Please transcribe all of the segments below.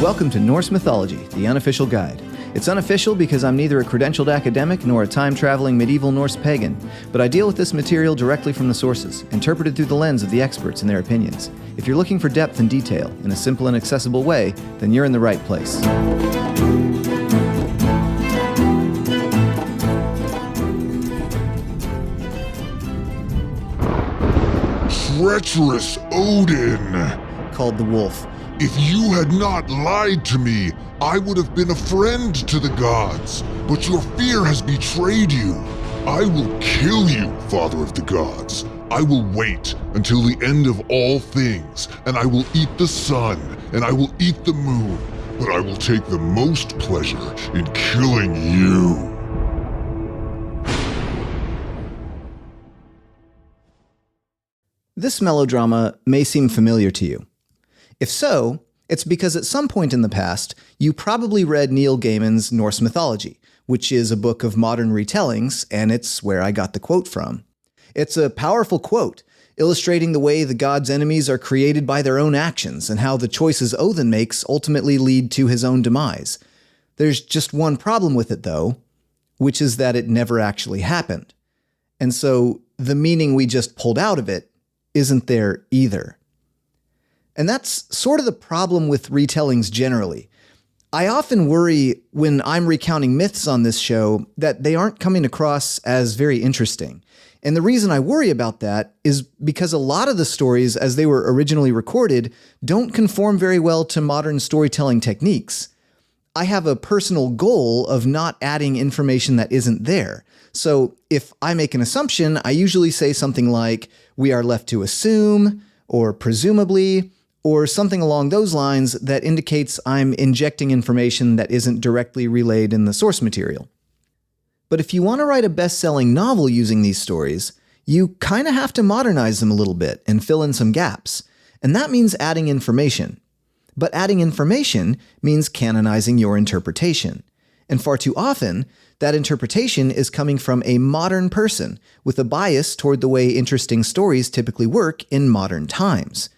Welcome to Norse Mythology, the unofficial guide. It's unofficial because I'm neither a credentialed academic nor a time-traveling medieval Norse pagan, but I deal with this material directly from the sources, interpreted through the lens of the experts and their opinions. If you're looking for depth and detail in a simple and accessible way, then you're in the right place. Treacherous Odin, Called the wolf. if you had not lied to me, I would have been a friend to the gods, but your fear has betrayed you. I will kill you, Father of the Gods. I will wait until the end of all things, and I will eat the sun, and I will eat the moon, but I will take the most pleasure in killing you. This melodrama may seem familiar to you. If so, it's because at some point in the past, you probably read Neil Gaiman's Norse Mythology, which is a book of modern retellings, and it's where I got the quote from. It's a powerful quote, illustrating the way the gods' enemies are created by their own actions and how the choices Odin makes ultimately lead to his own demise. There's just one problem with it, though, which is that it never actually happened. And so the meaning we just pulled out of it isn't there either. And that's sort of the problem with retellings generally. I often worry when I'm recounting myths on this show that they aren't coming across as very interesting. And the reason I worry about that is because a lot of the stories as they were originally recorded don't conform very well to modern storytelling techniques. I have a personal goal of not adding information that isn't there. So if I make an assumption, I usually say something like, "We are left to assume," or "presumably," or something along those lines that indicates I'm injecting information that isn't directly relayed in the source material. But if you want to write a best-selling novel using these stories, you kind of have to modernize them a little bit and fill in some gaps. And that means adding information. But adding information means canonizing your interpretation. And far too often, that interpretation is coming from a modern person with a bias toward the way interesting stories typically work in modern times.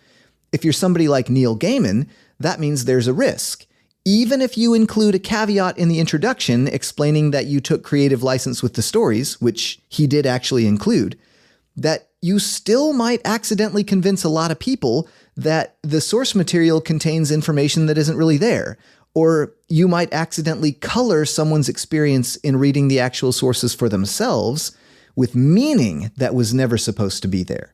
If you're somebody like Neil Gaiman, that means there's a risk. Even if you include a caveat in the introduction explaining that you took creative license with the stories, which he did actually include, that you still might accidentally convince a lot of people that the source material contains information that isn't really there, or you might accidentally color someone's experience in reading the actual sources for themselves with meaning that was never supposed to be there.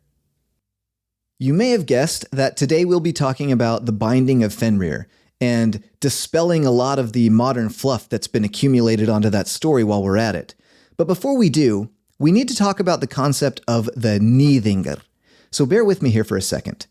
You may have guessed that today we'll be talking about the binding of Fenrir and dispelling a lot of the modern fluff that's been accumulated onto that story while we're at it. But before we do, we need to talk about the concept of the Nidingar. So bear with me here for a second.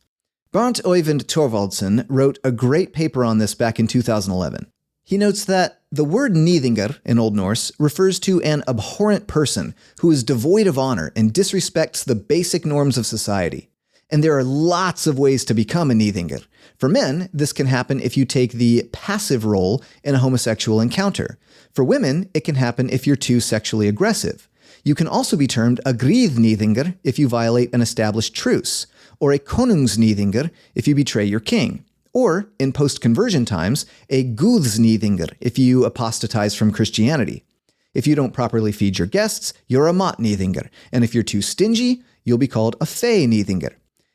Bernt Øyvind Thorvaldsen wrote a great paper on this back in 2011. He notes that the word Nidingar in Old Norse refers to an abhorrent person who is devoid of honor and disrespects the basic norms of society. And there are lots of ways to become a Nidingar. For men, this can happen if you take the passive role in a homosexual encounter. For women, it can happen if you're too sexually aggressive. You can also be termed a Gríðnýðingur if you violate an established truce, or a Konungsnýðingur if you betray your king, or, in post-conversion times, a Guðsnýðingur if you apostatize from Christianity. If you don't properly feed your guests, you're a Matnýðingur, and if you're too stingy, you'll be called a Feynýðingur.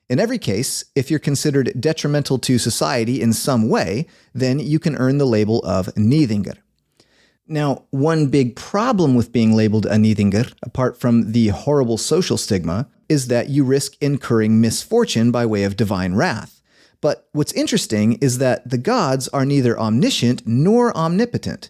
In every case, if you're considered detrimental to society in some way, then you can earn the label of Nýðingur. Now, one big problem with being labeled a Nýðingur, apart from the horrible social stigma, is that you risk incurring misfortune by way of divine wrath. But what's interesting is that the gods are neither omniscient nor omnipotent.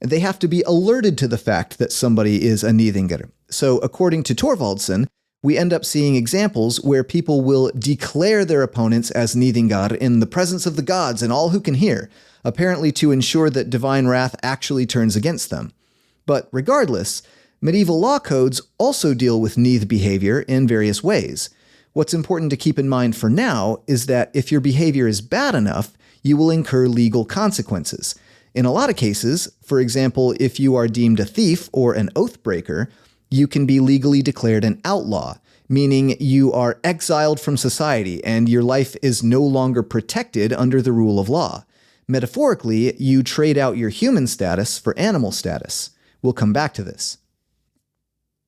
They have to be alerted to the fact that somebody is a Nýðingur. So according to Thorvaldsen, we end up seeing examples where people will declare their opponents as Nýðingar in the presence of the gods and all who can hear, apparently to ensure that divine wrath actually turns against them. But regardless, medieval law codes also deal with Nýð behavior in various ways. What's important to keep in mind for now is that if your behavior is bad enough, you will incur legal consequences. In a lot of cases, for example, if you are deemed a thief or an oath breaker, you can be legally declared an outlaw, meaning you are exiled from society and your life is no longer protected under the rule of law. Metaphorically, you trade out your human status for animal status. We'll come back to this.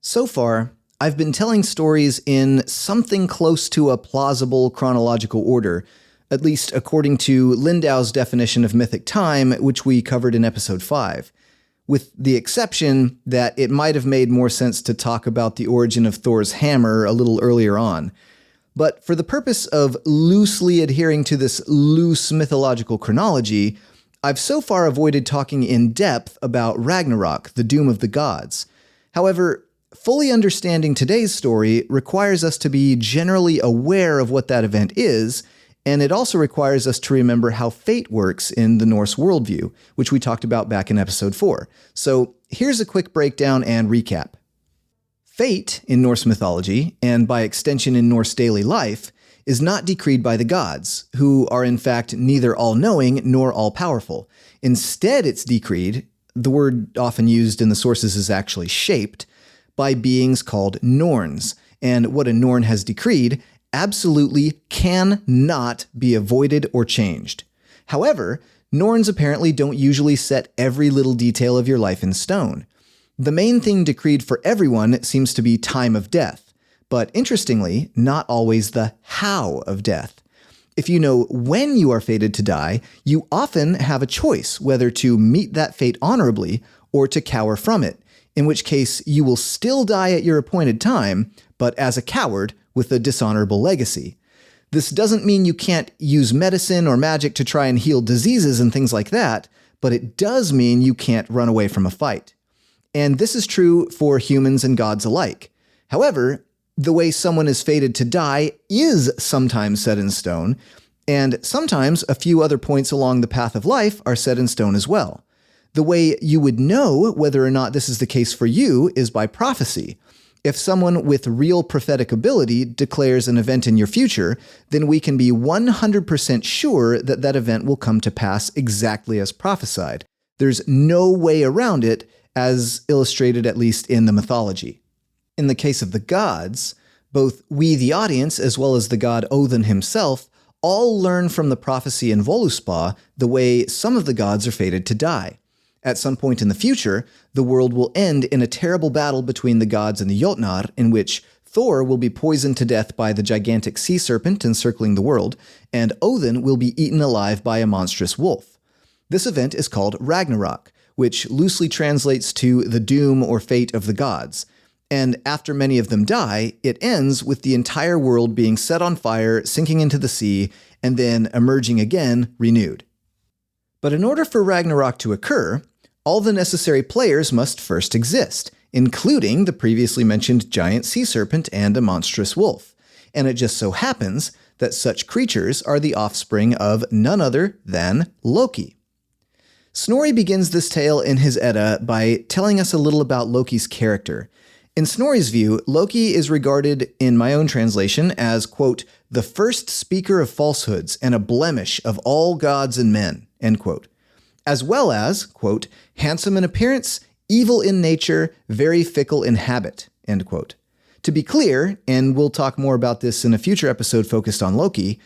So far, I've been telling stories in something close to a plausible chronological order, at least according to Lindow's definition of mythic time, which we covered in episode 5, with the exception that it might have made more sense to talk about the origin of Thor's hammer a little earlier on. But for the purpose of loosely adhering to this loose mythological chronology, I've so far avoided talking in depth about Ragnarok, the doom of the gods. However, fully understanding today's story requires us to be generally aware of what that event is, and it also requires us to remember how fate works in the Norse worldview, which we talked about back in episode 4. So here's a quick breakdown and recap. Fate in Norse mythology, and by extension in Norse daily life, is not decreed by the gods, who are in fact neither all-knowing nor all-powerful. Instead, it's decreed, the word often used in the sources is actually shaped, by beings called Norns, and what a Norn has decreed absolutely cannot be avoided or changed. However, Norns apparently don't usually set every little detail of your life in stone. The main thing decreed for everyone seems to be time of death, but interestingly, not always the how of death. If you know when you are fated to die, you often have a choice whether to meet that fate honorably or to cower from it, in which case you will still die at your appointed time, but as a coward with a dishonorable legacy. This doesn't mean you can't use medicine or magic to try and heal diseases and things like that, but it does mean you can't run away from a fight. And this is true for humans and gods alike. However, the way someone is fated to die is sometimes set in stone, and sometimes a few other points along the path of life are set in stone as well. The way you would know whether or not this is the case for you is by prophecy. If someone with real prophetic ability declares an event in your future, then we can be 100% sure that that event will come to pass exactly as prophesied. There's no way around it, as illustrated at least in the mythology. In the case of the gods, both we the audience as well as the god Odin himself all learn from the prophecy in Voluspa the way some of the gods are fated to die. At some point in the future, the world will end in a terrible battle between the gods and the Jotnar, in which Thor will be poisoned to death by the gigantic sea serpent encircling the world, and Odin will be eaten alive by a monstrous wolf. This event is called Ragnarok, which loosely translates to the doom or fate of the gods. And after many of them die, it ends with the entire world being set on fire, sinking into the sea, and then emerging again, renewed. But in order for Ragnarok to occur, all the necessary players must first exist, including the previously mentioned giant sea serpent and a monstrous wolf. And it just so happens that such creatures are the offspring of none other than Loki. Snorri begins this tale in his Edda by telling us a little about Loki's character. In Snorri's view, Loki is regarded, in my own translation, as, quote, the first speaker of falsehoods and a blemish of all gods and men, end quote. As well as, quote, handsome in appearance, evil in nature, very fickle in habit, end quote. To be clear, and we'll talk more about this in a future episode focused on Loki,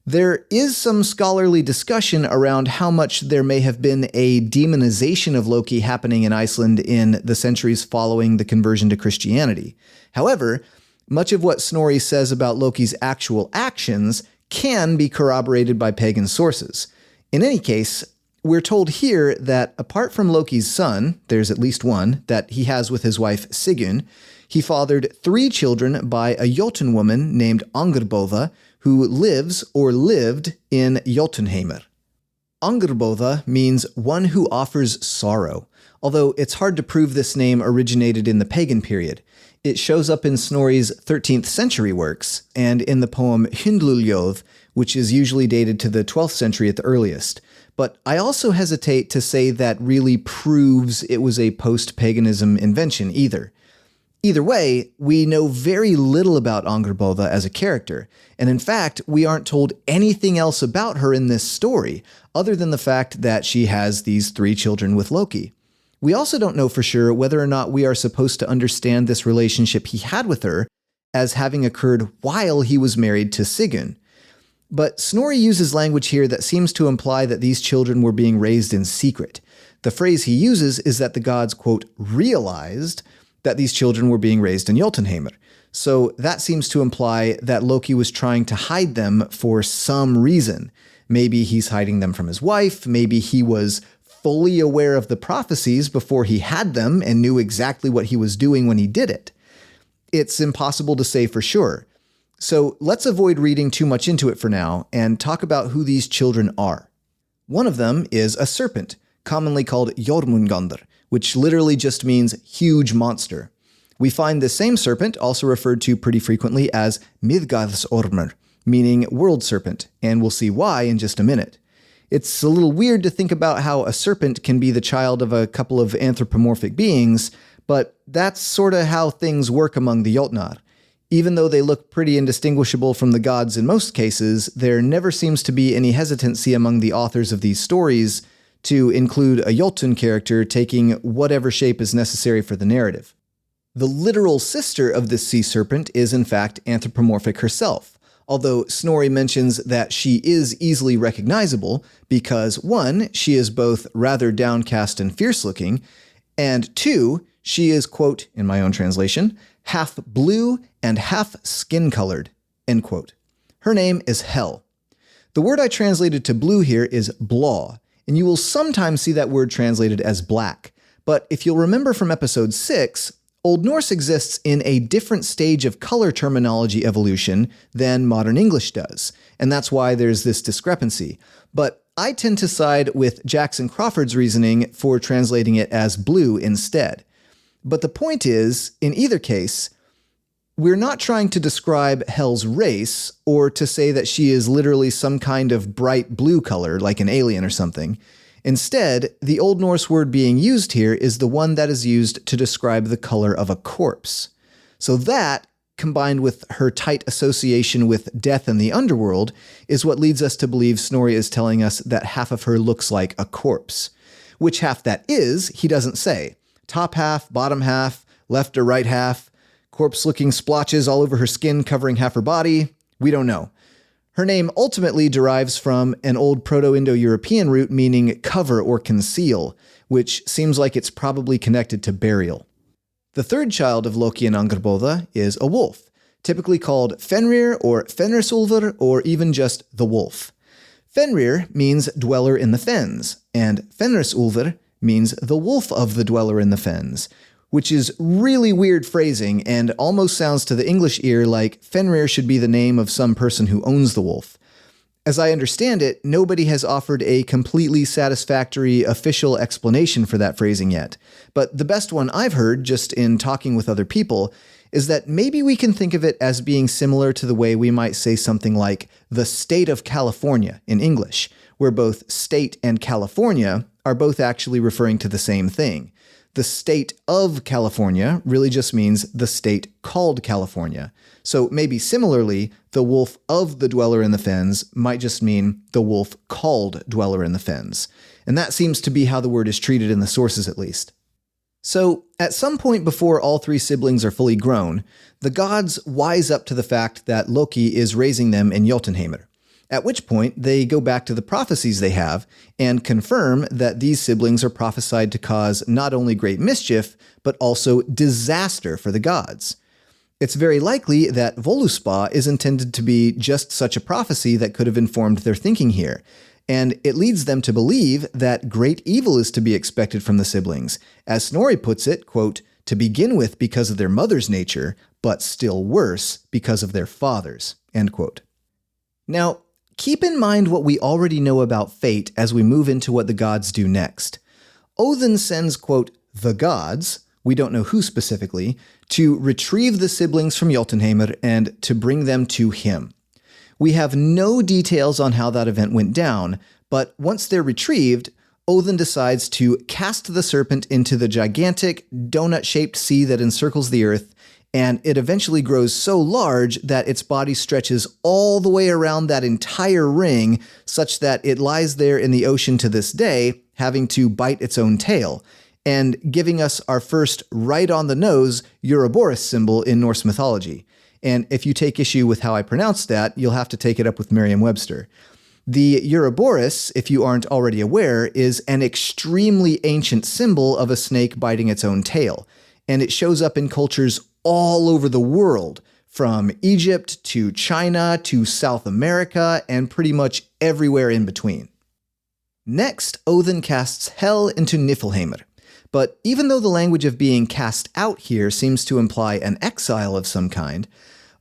there is some scholarly discussion around how much there may have been a demonization of Loki happening in Iceland in the centuries following the conversion to Christianity. However, much of what Snorri says about Loki's actual actions can be corroborated by pagan sources. In any case, we're told here that apart from Loki's son, there's at least one, that he has with his wife Sigyn, he fathered 3 children by a Jotun woman named Angrboda, who lives or lived in Jotunheimr. Angrboda means one who offers sorrow, although it's hard to prove this name originated in the pagan period. It shows up in Snorri's 13th century works, and in the poem Hyndluljóð, which is usually dated to the 12th century at the earliest. But I also hesitate to say that really proves it was a post-paganism invention either. Either way, we know very little about Angrboda as a character, and in fact, we aren't told anything else about her in this story, other than the fact that she has these 3 children with Loki. We also don't know for sure whether or not we are supposed to understand this relationship he had with her as having occurred while he was married to Sigyn. But Snorri uses language here that seems to imply that these children were being raised in secret. The phrase he uses is that the gods, quote, realized that these children were being raised in Jotunheimr. So that seems to imply that Loki was trying to hide them for some reason. Maybe he's hiding them from his wife. Maybe he was fully aware of the prophecies before he had them and knew exactly what he was doing when he did it. It's impossible to say for sure. So let's avoid reading too much into it for now and talk about who these children are. One of them is a serpent, commonly called Jormungandr, which literally just means huge monster. We find the same serpent also referred to pretty frequently as Midgardsormr, meaning World Serpent, and we'll see why in just a minute. It's a little weird to think about how a serpent can be the child of a couple of anthropomorphic beings, but that's sort of how things work among the Jotnar. Even though they look pretty indistinguishable from the gods in most cases, there never seems to be any hesitancy among the authors of these stories to include a Jotun character taking whatever shape is necessary for the narrative. The literal sister of this sea serpent is in fact anthropomorphic herself, although Snorri mentions that she is easily recognizable because 1, she is both rather downcast and fierce-looking, and 2, she is, quote, in my own translation, half blue and half skin-colored, end quote. Her name is Hel. The word I translated to blue here is blå, and you will sometimes see that word translated as black. But if you'll remember from episode 6, Old Norse exists in a different stage of color terminology evolution than modern English does, and that's why there's this discrepancy. But I tend to side with Jackson Crawford's reasoning for translating it as blue instead. But the point is, in either case, we're not trying to describe Hel's race or to say that she is literally some kind of bright blue color, like an alien or something. Instead, the Old Norse word being used here is the one that is used to describe the color of a corpse. So that, combined with her tight association with death and the underworld, is what leads us to believe Snorri is telling us that half of her looks like a corpse. Which half that is, he doesn't say. Top half, bottom half, left or right half, corpse-looking splotches all over her skin covering half her body, we don't know. Her name ultimately derives from an old Proto-Indo-European root meaning cover or conceal, which seems like it's probably connected to burial. The third child of Loki and Angrboda is a wolf, typically called Fenrir or Fenrisulfur or even just the wolf. Fenrir means dweller in the fens, and Fenrisulfur means the wolf of the dweller in the fens, which is really weird phrasing and almost sounds to the English ear like Fenrir should be the name of some person who owns the wolf. As I understand it, nobody has offered a completely satisfactory official explanation for that phrasing yet, but the best one I've heard, just in talking with other people, is that maybe we can think of it as being similar to the way we might say something like the state of California in English, where both state and California are both actually referring to the same thing. The state of California really just means the state called California. So maybe similarly, the wolf of the dweller in the fens might just mean the wolf called dweller in the fens. And that seems to be how the word is treated in the sources at least. So at some point before all three siblings are fully grown, the gods wise up to the fact that Loki is raising them in Jotunheimr. At which point, they go back to the prophecies they have and confirm that these siblings are prophesied to cause not only great mischief, but also disaster for the gods. It's very likely that Voluspa is intended to be just such a prophecy that could have informed their thinking here, and it leads them to believe that great evil is to be expected from the siblings, as Snorri puts it, quote, to begin with because of their mother's nature, but still worse because of their father's, end quote. Now, keep in mind what we already know about fate as we move into what the gods do next. Odin sends, quote, the gods, we don't know who specifically, to retrieve the siblings from Jotunheimr and to bring them to him. We have no details on how that event went down, but once they're retrieved, Odin decides to cast the serpent into the gigantic, donut-shaped sea that encircles the earth, and it eventually grows so large that its body stretches all the way around that entire ring, such that it lies there in the ocean to this day, having to bite its own tail, and giving us our first right-on-the-nose Ouroboros symbol in Norse mythology. And if you take issue with how I pronounce that, you'll have to take it up with Merriam-Webster. The Ouroboros, if you aren't already aware, is an extremely ancient symbol of a snake biting its own tail. And it shows up in cultures all over the world, from Egypt to China to South America and pretty much everywhere in between. Next, Odin casts Hel into Niflheimr. But even though the language of being cast out here seems to imply an exile of some kind,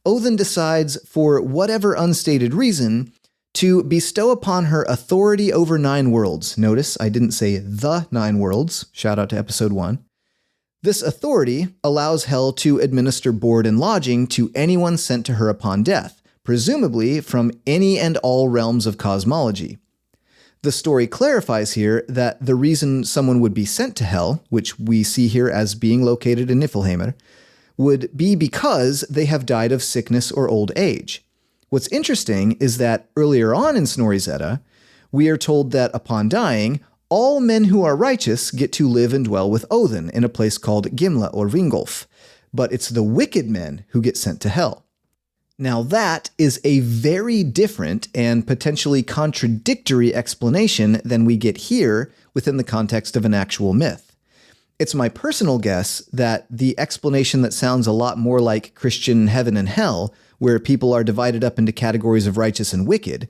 Odin decides, for whatever unstated reason, to bestow upon her authority over 9 worlds. Notice I didn't say the 9 worlds. Shout out to episode 1. This authority allows Hel to administer board and lodging to anyone sent to her upon death, presumably from any and all realms of cosmology. The story clarifies here that the reason someone would be sent to Hel, which we see here as being located in Niflheimr, would be because they have died of sickness or old age. What's interesting is that earlier on in Snorri's Edda, we are told that upon dying, all men who are righteous get to live and dwell with Odin in a place called Gimla or Vingolf, but it's the wicked men who get sent to Hel. Now that is a very different and potentially contradictory explanation than we get here within the context of an actual myth. It's my personal guess that the explanation that sounds a lot more like Christian heaven and hell, where people are divided up into categories of righteous and wicked,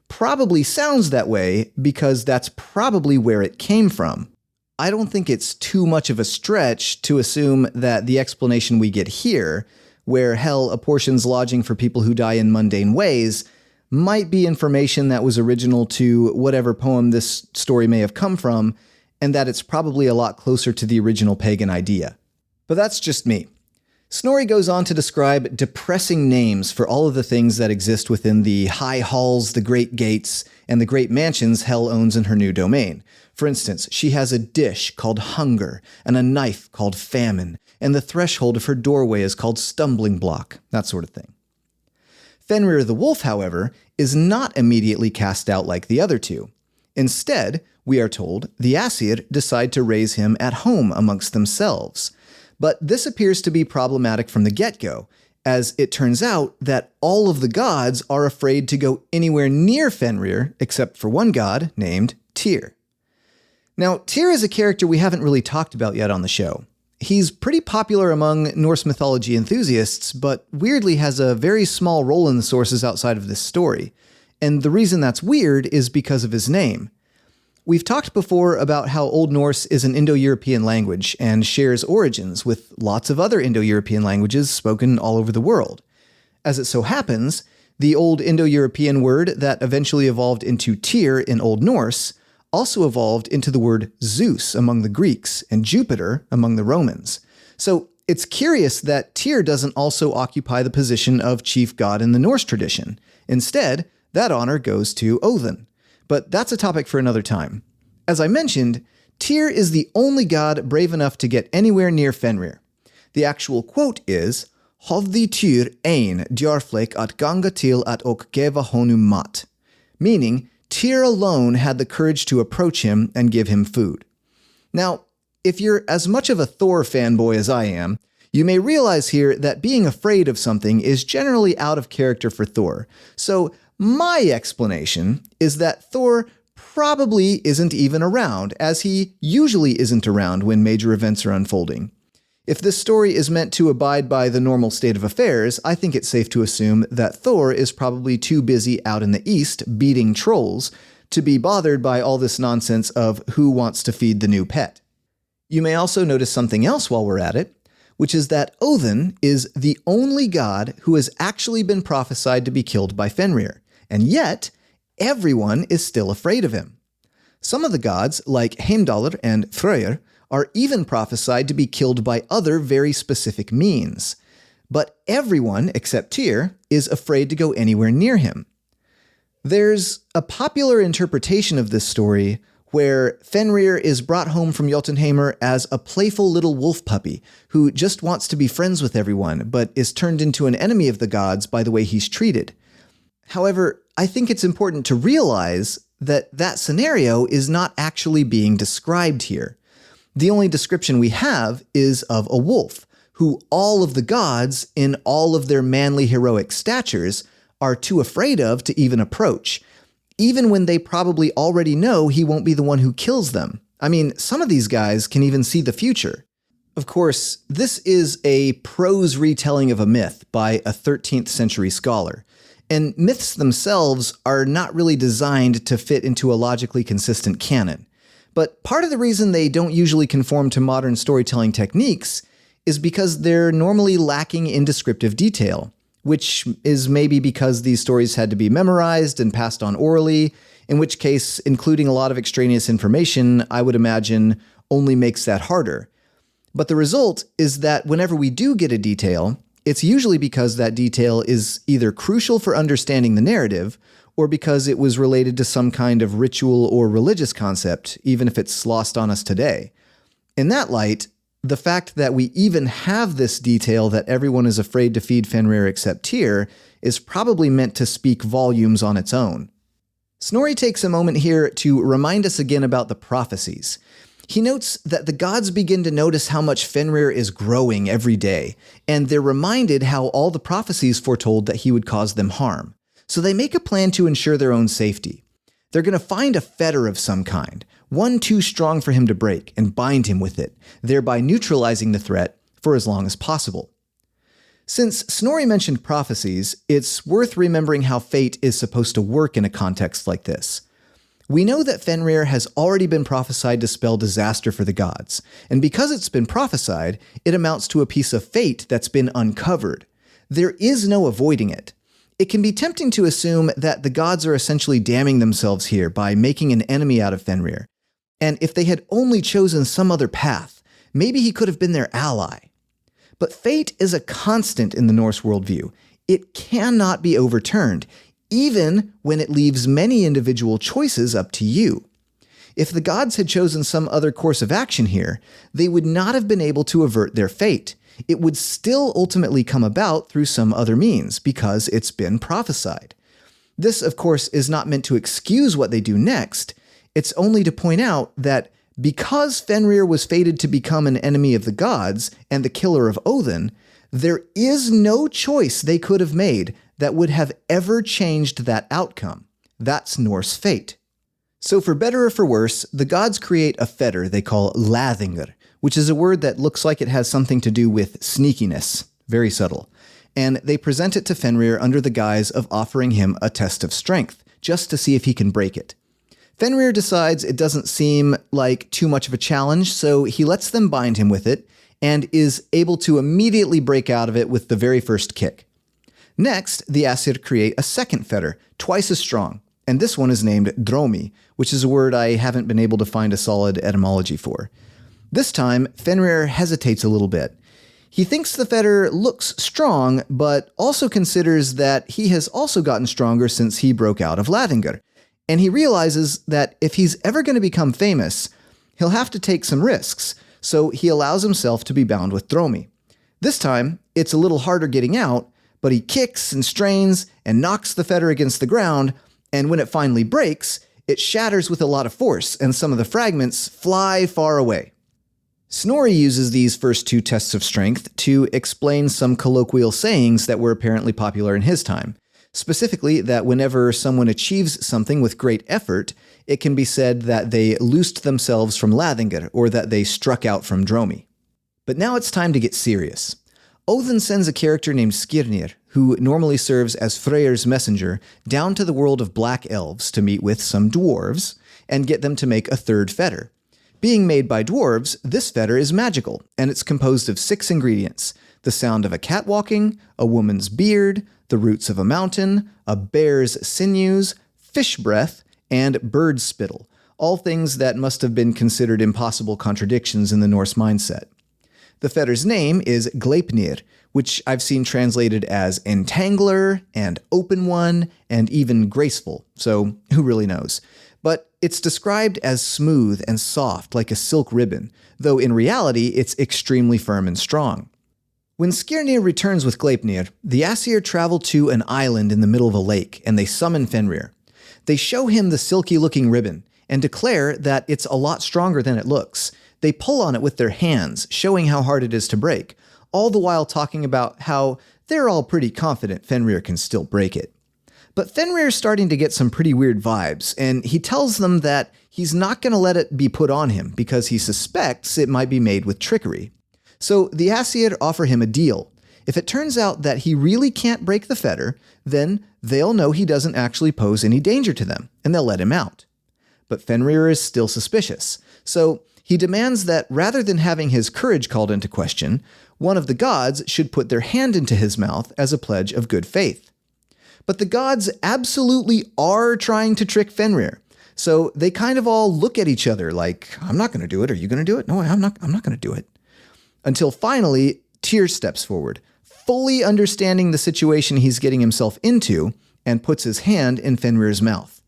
probably sounds that way because that's probably where it came from. I don't think it's too much of a stretch to assume that the explanation we get here, where Hel apportions lodging for people who die in mundane ways, might be information that was original to whatever poem this story may have come from, and that it's probably a lot closer to the original pagan idea. But that's just me. Snorri goes on to describe depressing names for all of the things that exist within the high halls, the great gates, and the great mansions Hel owns in her new domain. For instance, she has a dish called Hunger, and a knife called Famine, and the threshold of her doorway is called Stumbling Block, that sort of thing. Fenrir the wolf, however, is not immediately cast out like the other two. Instead, we are told the Aesir decide to raise him at home amongst themselves. But this appears to be problematic from the get-go, as it turns out that all of the gods are afraid to go anywhere near Fenrir except for one god named Tyr. Now, Tyr is a character we haven't really talked about yet on the show. He's pretty popular among Norse mythology enthusiasts, but weirdly has a very small role in the sources outside of this story. And the reason that's weird is because of his name. We've talked before about how Old Norse is an Indo-European language and shares origins with lots of other Indo-European languages spoken all over the world. As it so happens, the Old Indo-European word that eventually evolved into Tyr in Old Norse also evolved into the word Zeus among the Greeks and Jupiter among the Romans. So it's curious that Tyr doesn't also occupy the position of chief god in the Norse tradition. Instead, that honor goes to Odin. But that's a topic for another time. As I mentioned, Tyr is the only god brave enough to get anywhere near Fenrir. The actual quote is, Hovdi Tyr ein djarflek at ganga til at ok geva honum mat, meaning Tyr alone had the courage to approach him and give him food. Now, if you're as much of a Thor fanboy as I am, you may realize here that being afraid of something is generally out of character for Thor. So my explanation is that Thor probably isn't even around, as he usually isn't around when major events are unfolding. If this story is meant to abide by the normal state of affairs, I think it's safe to assume that Thor is probably too busy out in the east beating trolls to be bothered by all this nonsense of who wants to feed the new pet. You may also notice something else while we're at it, which is that Odin is the only god who has actually been prophesied to be killed by Fenrir, and yet everyone is still afraid of him. Some of the gods, like Heimdallr and Freyr, are even prophesied to be killed by other very specific means. But everyone, except Tyr, is afraid to go anywhere near him. There's a popular interpretation of this story where Fenrir is brought home from Jotunheimr as a playful little wolf puppy who just wants to be friends with everyone, but is turned into an enemy of the gods by the way he's treated. However, I think it's important to realize that that scenario is not actually being described here. The only description we have is of a wolf, who all of the gods, in all of their manly heroic statures, are too afraid of to even approach, even when they probably already know he won't be the one who kills them. I mean, some of these guys can even see the future. Of course, this is a prose retelling of a myth by a 13th century scholar, and myths themselves are not really designed to fit into a logically consistent canon. But part of the reason they don't usually conform to modern storytelling techniques is because they're normally lacking in descriptive detail, which is maybe because these stories had to be memorized and passed on orally, in which case including a lot of extraneous information, I would imagine, only makes that harder. But the result is that whenever we do get a detail, it's usually because that detail is either crucial for understanding the narrative, or because it was related to some kind of ritual or religious concept, even if it's lost on us today. In that light, the fact that we even have this detail that everyone is afraid to feed Fenrir except Tyr is probably meant to speak volumes on its own. Snorri takes a moment here to remind us again about the prophecies. He notes that the gods begin to notice how much Fenrir is growing every day, and they're reminded how all the prophecies foretold that he would cause them harm. So they make a plan to ensure their own safety. They're going to find a fetter of some kind, one too strong for him to break, and bind him with it, thereby neutralizing the threat for as long as possible. Since Snorri mentioned prophecies, it's worth remembering how fate is supposed to work in a context like this. We know that Fenrir has already been prophesied to spell disaster for the gods, and because it's been prophesied, it amounts to a piece of fate that's been uncovered. There is no avoiding it. It can be tempting to assume that the gods are essentially damning themselves here by making an enemy out of Fenrir, and if they had only chosen some other path, maybe he could have been their ally. But fate is a constant in the Norse worldview. It cannot be overturned, even when it leaves many individual choices up to you. If the gods had chosen some other course of action here, they would not have been able to avert their fate. It would still ultimately come about through some other means, because it's been prophesied. This, of course, is not meant to excuse what they do next. It's only to point out that because Fenrir was fated to become an enemy of the gods and the killer of Odin, there is no choice they could have made that would have ever changed that outcome. That's Norse fate. So for better or for worse, the gods create a fetter they call laðingur, which is a word that looks like it has something to do with sneakiness, very subtle. And they present it to Fenrir under the guise of offering him a test of strength, just to see if he can break it. Fenrir decides it doesn't seem like too much of a challenge, so he lets them bind him with it, and is able to immediately break out of it with the very first kick. Next, the Aesir create a second fetter, twice as strong, and this one is named Dromi, which is a word I haven't been able to find a solid etymology for. This time, Fenrir hesitates a little bit. He thinks the fetter looks strong, but also considers that he has also gotten stronger since he broke out of Laðingur, and he realizes that if he's ever going to become famous, he'll have to take some risks, so he allows himself to be bound with Dromi. This time, it's a little harder getting out, but he kicks and strains and knocks the fetter against the ground, and when it finally breaks, it shatters with a lot of force, and some of the fragments fly far away. Snorri uses these first two tests of strength to explain some colloquial sayings that were apparently popular in his time. Specifically, that whenever someone achieves something with great effort, it can be said that they loosed themselves from Laðingur, or that they struck out from Dromi. But now it's time to get serious. Odin sends a character named Skirnir, who normally serves as Freyr's messenger, down to the world of black elves to meet with some dwarves and get them to make a third fetter. Being made by dwarves, this fetter is magical, and it's composed of 6 ingredients: the sound of a cat walking, a woman's beard, the roots of a mountain, a bear's sinews, fish breath, and bird spittle, all things that must have been considered impossible contradictions in the Norse mindset. The fetter's name is Gleipnir, which I've seen translated as entangler and open one and even graceful, so who really knows. But it's described as smooth and soft like a silk ribbon, though in reality it's extremely firm and strong. When Skirnir returns with Gleipnir, the Aesir travel to an island in the middle of a lake, and they summon Fenrir. They show him the silky-looking ribbon, and declare that it's a lot stronger than it looks. They pull on it with their hands, showing how hard it is to break, all the while talking about how they're all pretty confident Fenrir can still break it. But Fenrir's starting to get some pretty weird vibes, and he tells them that he's not going to let it be put on him because he suspects it might be made with trickery. So the Aesir offer him a deal. If it turns out that he really can't break the fetter, then they'll know he doesn't actually pose any danger to them, and they'll let him out. But Fenrir is still suspicious, so he demands that rather than having his courage called into question, one of the gods should put their hand into his mouth as a pledge of good faith. But the gods absolutely are trying to trick Fenrir, so they kind of all look at each other like, I'm not going to do it, are you going to do it? No, I'm not going to do it. Until finally, Tyr steps forward, fully understanding the situation he's getting himself into, and puts his hand in Fenrir's mouth.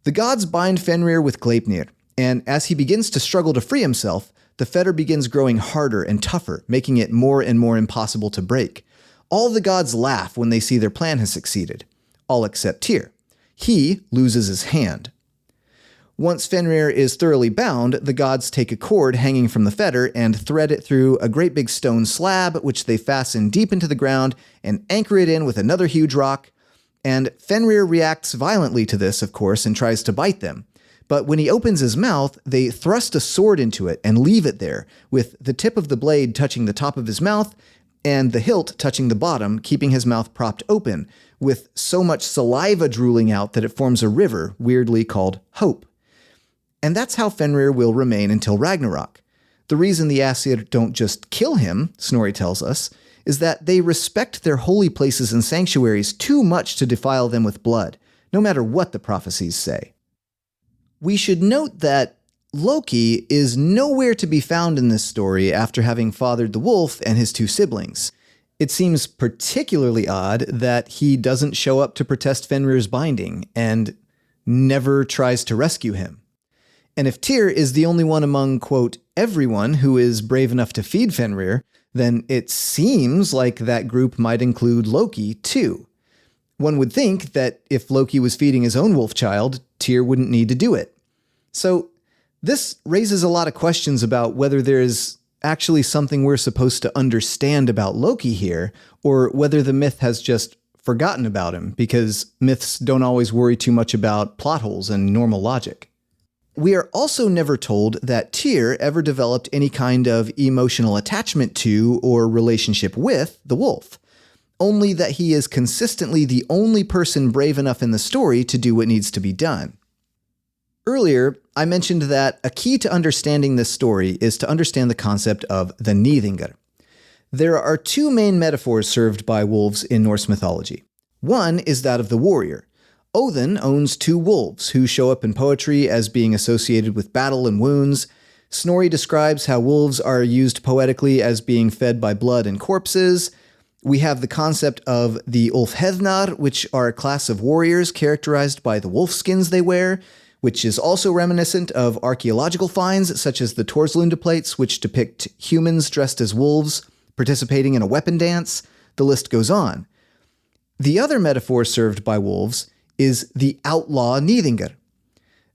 The gods bind Fenrir with Gleipnir, and as he begins to struggle to free himself, the fetter begins growing harder and tougher, making it more and more impossible to break. All the gods laugh when they see their plan has succeeded, all except Tyr. He loses his hand. Once Fenrir is thoroughly bound, the gods take a cord hanging from the fetter and thread it through a great big stone slab, which they fasten deep into the ground and anchor it in with another huge rock. And Fenrir reacts violently to this, of course, and tries to bite them. But when he opens his mouth, they thrust a sword into it and leave it there, with the tip of the blade touching the top of his mouth and the hilt touching the bottom, keeping his mouth propped open, with so much saliva drooling out that it forms a river, weirdly called Hope. And that's how Fenrir will remain until Ragnarok. The reason the Aesir don't just kill him, Snorri tells us, is that they respect their holy places and sanctuaries too much to defile them with blood, no matter what the prophecies say. We should note that Loki is nowhere to be found in this story after having fathered the wolf and his two siblings. It seems particularly odd that he doesn't show up to protest Fenrir's binding and never tries to rescue him. And if Tyr is the only one among, quote, everyone who is brave enough to feed Fenrir, then it seems like that group might include Loki, too. One would think that if Loki was feeding his own wolf child, Tyr wouldn't need to do it. So this raises a lot of questions about whether there's actually something we're supposed to understand about Loki here, or whether the myth has just forgotten about him, because myths don't always worry too much about plot holes and normal logic. We are also never told that Tyr ever developed any kind of emotional attachment to or relationship with the wolf, only that he is consistently the only person brave enough in the story to do what needs to be done. Earlier, I mentioned that a key to understanding this story is to understand the concept of the Nidingar. There are two main metaphors served by wolves in Norse mythology. One is that of the warrior. Odin owns two wolves who show up in poetry as being associated with battle and wounds. Snorri describes how wolves are used poetically as being fed by blood and corpses. We have the concept of the Ulfhednar, which are a class of warriors characterized by the wolf skins they wear, which is also reminiscent of archaeological finds such as the Torslunda plates, which depict humans dressed as wolves participating in a weapon dance. The list goes on. The other metaphor served by wolves is the outlaw Nidingar.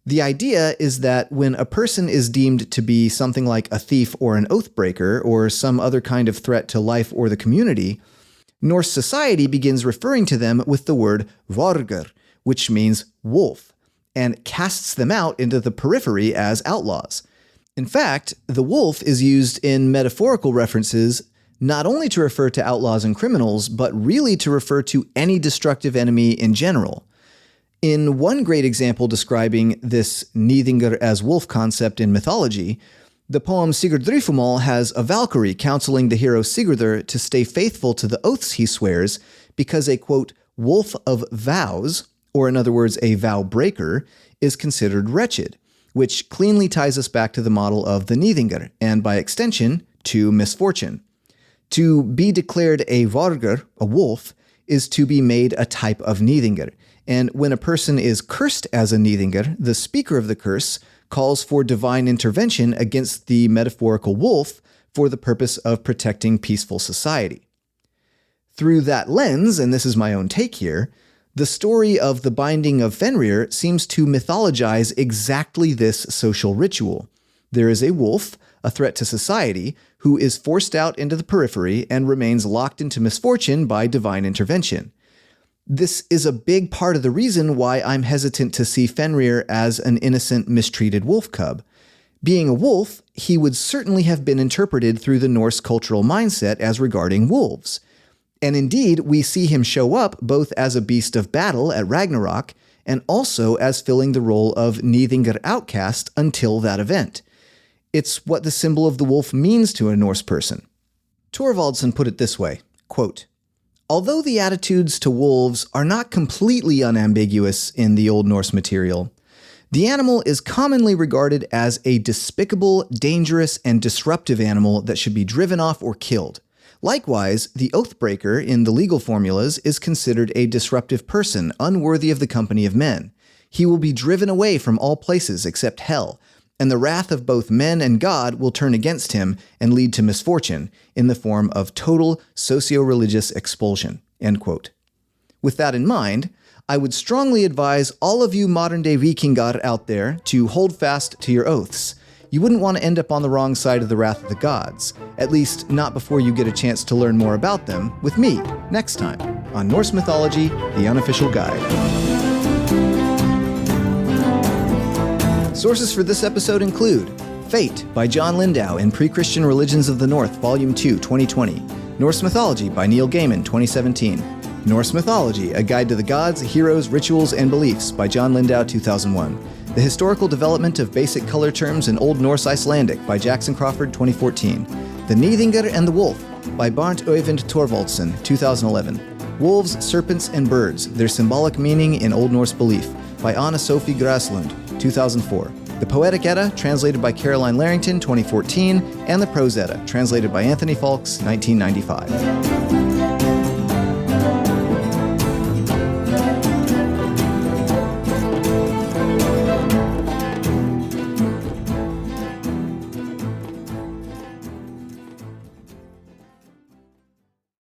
The idea is that when a person is deemed to be something like a thief or an oathbreaker or some other kind of threat to life or the community, Norse society begins referring to them with the word vargur, which means wolf, and casts them out into the periphery as outlaws. In fact, the wolf is used in metaphorical references not only to refer to outlaws and criminals, but really to refer to any destructive enemy in general. In one great example describing this Nidingar as wolf concept in mythology, the poem Sigurdrifumal has a Valkyrie counseling the hero Sigurdur to stay faithful to the oaths he swears because a, quote, wolf of vows, or in other words, a vow breaker, is considered wretched, which cleanly ties us back to the model of the Nidingar, and by extension, to misfortune. To be declared a vargur, a wolf, is to be made a type of Nidingar. And when a person is cursed as a Nidingar, the speaker of the curse calls for divine intervention against the metaphorical wolf for the purpose of protecting peaceful society. Through that lens, and this is my own take here, the story of the binding of Fenrir seems to mythologize exactly this social ritual. There is a wolf, a threat to society, who is forced out into the periphery and remains locked into misfortune by divine intervention. This is a big part of the reason why I'm hesitant to see Fenrir as an innocent, mistreated wolf cub. Being a wolf, he would certainly have been interpreted through the Norse cultural mindset as regarding wolves. And indeed, we see him show up both as a beast of battle at Ragnarok and also as filling the role of Nithingr outcast until that event. It's what the symbol of the wolf means to a Norse person. Thorvaldsen put it this way, quote, "Although the attitudes to wolves are not completely unambiguous in the Old Norse material, the animal is commonly regarded as a despicable, dangerous, and disruptive animal that should be driven off or killed. Likewise, the oathbreaker in the legal formulas is considered a disruptive person, unworthy of the company of men. He will be driven away from all places except hell, and the wrath of both men and God will turn against him and lead to misfortune in the form of total socio-religious expulsion." End quote. With that in mind, I would strongly advise all of you modern-day Vikingar out there to hold fast to your oaths. You wouldn't want to end up on the wrong side of the wrath of the gods, at least not before you get a chance to learn more about them with me next time on Norse Mythology, the Unofficial Guide. Sources for this episode include Fate by John Lindow in Pre-Christian Religions of the North, Volume 2, 2020. Norse Mythology by Neil Gaiman, 2017. Norse Mythology, A Guide to the Gods, Heroes, Rituals, and Beliefs by John Lindow, 2001. The Historical Development of Basic Color Terms in Old Norse-Icelandic by Jackson Crawford, 2014. The Nithingr and the Wolf by Barnt Øyvind Thorvaldsen, 2011. Wolves, Serpents, and Birds, Their Symbolic Meaning in Old Norse Belief by Anna Sophie Graslund, 2004. The Poetic Edda, translated by Caroline Larrington, 2014, and the Prose Edda, translated by Anthony Falks, 1995.